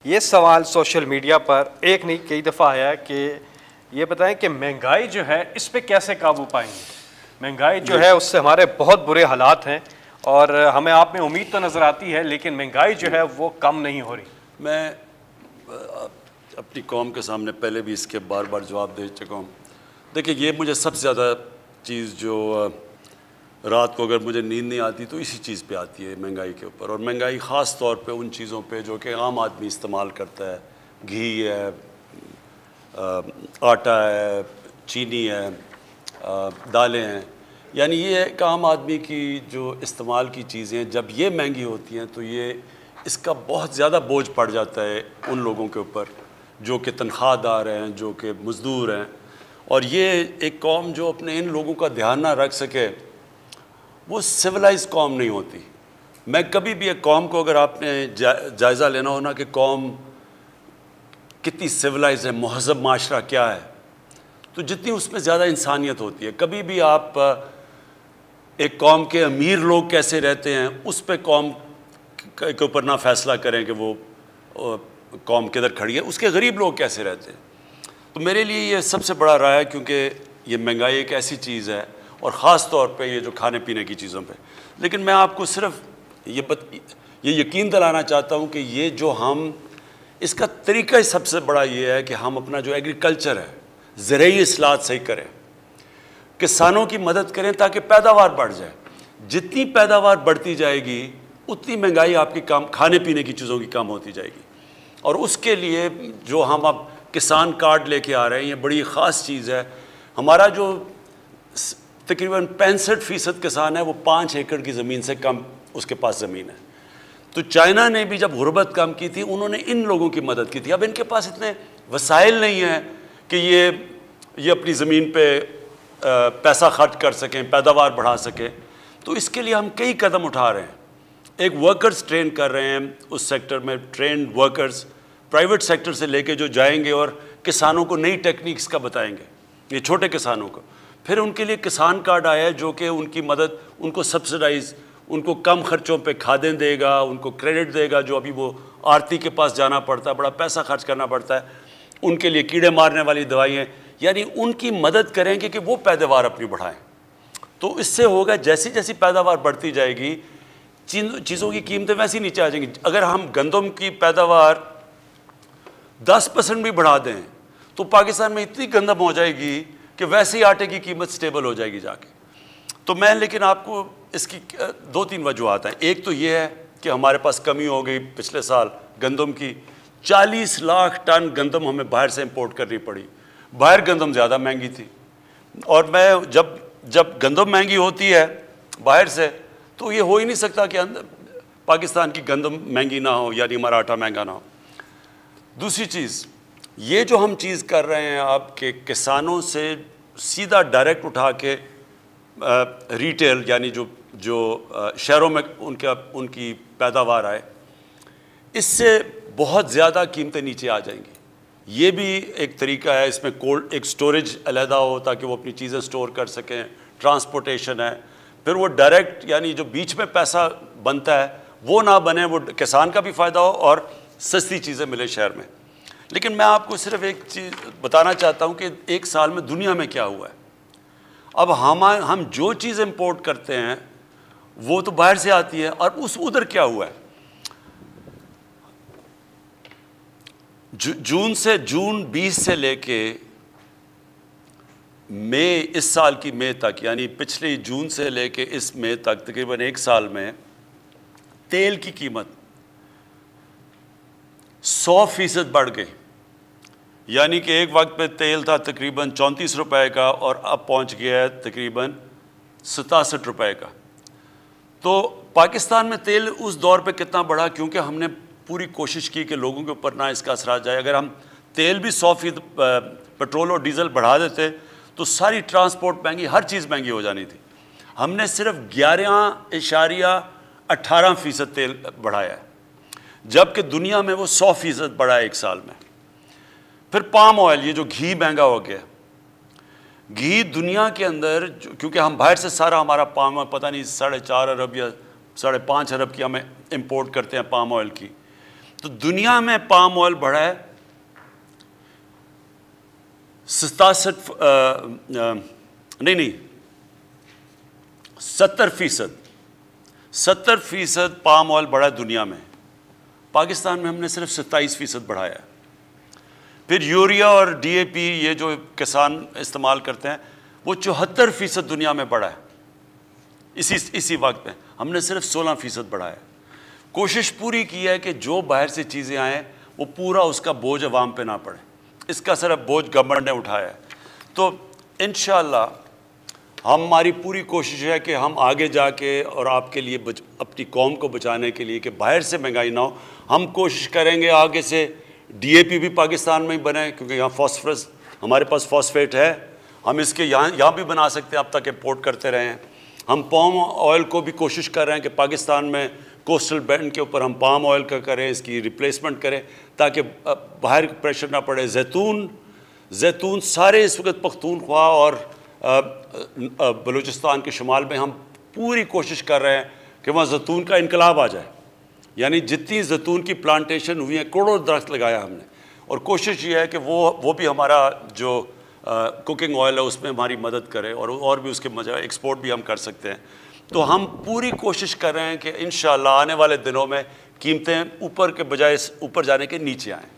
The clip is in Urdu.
یہ سوال سوشل میڈیا پر ایک نہیں کئی دفعہ آیا ہے کہ یہ بتائیں کہ مہنگائی جو ہے اس پہ کیسے قابو پائیں گے. مہنگائی جو ہے اس سے ہمارے بہت برے حالات ہیں اور ہمیں آپ میں امید تو نظر آتی ہے لیکن مہنگائی جو ہے وہ کم نہیں ہو رہی. میں اپنی قوم کے سامنے پہلے بھی اس کے بار بار جواب دے چکا ہوں. دیکھیں یہ مجھے سب سے زیادہ چیز جو رات کو اگر مجھے نیند نہیں آتی تو اسی چیز پہ آتی ہے، مہنگائی کے اوپر. اور مہنگائی خاص طور پہ ان چیزوں پہ جو کہ عام آدمی استعمال کرتا ہے. گھی ہے، آٹا ہے، چینی ہے، دالیں ہیں. یعنی یہ ایک عام آدمی کی جو استعمال کی چیزیں جب یہ مہنگی ہوتی ہیں تو یہ اس کا بہت زیادہ بوجھ پڑ جاتا ہے ان لوگوں کے اوپر جو کہ تنخواہ دار ہیں، جو کہ مزدور ہیں. اور یہ ایک قوم جو اپنے ان لوگوں کا دھیان نہ رکھ سکے وہ سویلائز قوم نہیں ہوتی. میں کبھی بھی ایک قوم کو اگر آپ نے جائزہ لینا ہو نا کہ قوم کتنی سویلائز ہے، مہذب معاشرہ کیا ہے، تو جتنی اس میں زیادہ انسانیت ہوتی ہے. کبھی بھی آپ ایک قوم کے امیر لوگ کیسے رہتے ہیں اس پہ قوم کے اوپر نہ فیصلہ کریں کہ وہ قوم کدھر کھڑی ہے، اس کے غریب لوگ کیسے رہتے ہیں. تو میرے لیے یہ سب سے بڑا رائے ہے کیونکہ یہ مہنگائی ایک ایسی چیز ہے اور خاص طور پہ یہ جو کھانے پینے کی چیزوں پہ. لیکن میں آپ کو صرف یہ یقین دلانا چاہتا ہوں کہ یہ جو ہم اس کا طریقہ سب سے بڑا یہ ہے کہ ہم اپنا جو ایگریکلچر ہے، زرعی اصلاحات صحیح کریں، کسانوں کی مدد کریں تاکہ پیداوار بڑھ جائے. جتنی پیداوار بڑھتی جائے گی اتنی مہنگائی آپ کی کھانے پینے کی چیزوں کی کم ہوتی جائے گی. اور اس کے لیے جو ہم اب کسان کارڈ لے کے آ رہے ہیں یہ بڑی خاص چیز ہے. ہمارا جو تقریباً 65% کسان ہے وہ 5 ایکڑ کی زمین سے کم اس کے پاس زمین ہے. تو چائنا نے بھی جب غربت کم کی تھی انہوں نے ان لوگوں کی مدد کی تھی. اب ان کے پاس اتنے وسائل نہیں ہیں کہ یہ اپنی زمین پہ پیسہ خرچ کر سکیں، پیداوار بڑھا سکیں. تو اس کے لیے ہم کئی قدم اٹھا رہے ہیں. ایک ورکرز ٹرین کر رہے ہیں اس سیکٹر میں، ٹرینڈ ورکرز پرائیویٹ سیکٹر سے لے کے جو جائیں گے اور کسانوں کو نئی ٹیکنیکس کا بتائیں گے، یہ چھوٹے کسانوں کو. پھر ان کے لیے کسان کارڈ آیا ہے جو کہ ان کی مدد، ان کو سبسڈائز، ان کو کم خرچوں پہ کھادیں دے گا، ان کو کریڈٹ دے گا جو ابھی وہ آرتی کے پاس جانا پڑتا ہے، بڑا پیسہ خرچ کرنا پڑتا ہے. ان کے لیے کیڑے مارنے والی دوائیں، یعنی ان کی مدد کریں گے کہ وہ پیداوار اپنی بڑھائیں. تو اس سے ہوگا جیسی جیسی پیداوار بڑھتی جائے گی چیزوں کی قیمتیں ویسی نیچے آ جائیں گی. اگر ہم گندم کی پیداوار 10% بھی بڑھا دیں تو پاکستان میں اتنی گندم ہو جائے گی کہ ویسے ہی آٹے کی قیمت سٹیبل ہو جائے گی جا کے. تو میں لیکن آپ کو اس کی 2-3 وجوہات ہیں. ایک تو یہ ہے کہ ہمارے پاس کمی ہو گئی پچھلے سال گندم کی. 40 لاکھ ٹن گندم ہمیں باہر سے امپورٹ کرنی پڑی. باہر گندم زیادہ مہنگی تھی. اور میں جب گندم مہنگی ہوتی ہے باہر سے تو یہ ہو ہی نہیں سکتا کہ پاکستان کی گندم مہنگی نہ ہو، یعنی ہمارا آٹا مہنگا نہ ہو. دوسری چیز یہ جو ہم چیز کر رہے ہیں آپ کے کسانوں سے سیدھا ڈائریکٹ اٹھا کے ریٹیل، یعنی جو شہروں میں ان کی پیداوار آئے، اس سے بہت زیادہ قیمتیں نیچے آ جائیں گی. یہ بھی ایک طریقہ ہے. اس میں ایک سٹوریج علیحدہ ہو تاکہ وہ اپنی چیزیں سٹور کر سکیں. ٹرانسپورٹیشن ہے. پھر وہ ڈائریکٹ یعنی جو بیچ میں پیسہ بنتا ہے وہ نہ بنے، وہ کسان کا بھی فائدہ ہو اور سستی چیزیں ملے شہر میں. لیکن میں آپ کو صرف ایک چیز بتانا چاہتا ہوں کہ 1 سال میں دنیا میں کیا ہوا ہے. اب ہم جو چیز امپورٹ کرتے ہیں وہ تو باہر سے آتی ہے، اور ادھر کیا ہوا ہے. جون 20 سے لے کے مئی، اس سال کی مئی تک، یعنی پچھلی جون سے لے کے اس مئی تک تقریباً 1 سال میں تیل کی قیمت 100% بڑھ گئی. یعنی کہ ایک وقت پہ تیل تھا تقریباً 34 روپے کا اور اب پہنچ گیا ہے تقریباً 67 روپے کا. تو پاکستان میں تیل اس دور پہ کتنا بڑھا کیونکہ ہم نے پوری کوشش کی کہ لوگوں کے اوپر نہ اس کا اثرات جائے. اگر ہم تیل بھی 100% پیٹرول اور ڈیزل بڑھا دیتے تو ساری ٹرانسپورٹ مہنگی، ہر چیز مہنگی ہو جانی تھی. ہم نے صرف 11.18% تیل بڑھایا ہے جبکہ دنیا میں وہ 100% بڑھا ہے 1 سال میں. پھر پام آئل، یہ جو گھی مہنگا ہو گیا. گھی دنیا کے اندر کیونکہ ہم باہر سے سارا ہمارا پام پتہ نہیں 4.5 ارب یا 5.5 ارب کی ہمیں امپورٹ کرتے ہیں پام آئل کی. تو دنیا میں پام آئل بڑھا ہے 70% پام آئل بڑھا ہے دنیا میں. پاکستان میں ہم نے صرف 27% بڑھایا ہے. پھر یوریا اور ڈی اے پی یہ جو کسان استعمال کرتے ہیں وہ 74% دنیا میں بڑھا ہے. اسی وقت میں ہم نے صرف 16% بڑھایا ہے. کوشش پوری کی ہے کہ جو باہر سے چیزیں آئیں وہ پورا اس کا بوجھ عوام پہ نہ پڑے. اس کا صرف بوجھ گورنمنٹ نے اٹھایا ہے. تو انشاءاللہ ہماری پوری کوشش ہے کہ ہم آگے جا کے اور آپ کے لیے اپنی قوم کو بچانے کے لیے کہ باہر سے مہنگائی نہ ہو, ہم کوشش کریں گے آگے سے ڈی اے پی بھی پاکستان میں ہی بنے, کیونکہ یہاں فاسفورس ہمارے پاس فاسفیٹ ہے, ہم اس کے یہاں بھی بنا سکتے ہیں, اب تک امپورٹ کرتے رہے ہیں. ہم پام آئل کو بھی کوشش کر رہے ہیں کہ پاکستان میں کوسٹل بینڈ کے اوپر ہم پام آئل کا کریں, اس کی ریپلیسمنٹ کریں تاکہ باہر پریشر نہ پڑے. زیتون سارے اس وقت پختونخوا اور بلوچستان کے شمال میں ہم پوری کوشش کر رہے ہیں کہ وہاں زیتون کا انقلاب آ جائے. یعنی جتنی زیتون کی پلانٹیشن ہوئی ہیں, کروڑوں درخت لگایا ہم نے, اور کوشش یہ ہے کہ وہ بھی ہمارا جو کوکنگ آئل ہے اس میں ہماری مدد کرے, اور بھی اس کے ایکسپورٹ بھی ہم کر سکتے ہیں. تو ہم پوری کوشش کر رہے ہیں کہ انشاءاللہ آنے والے دنوں میں قیمتیں اوپر کے بجائے اوپر جانے کے نیچے آئیں.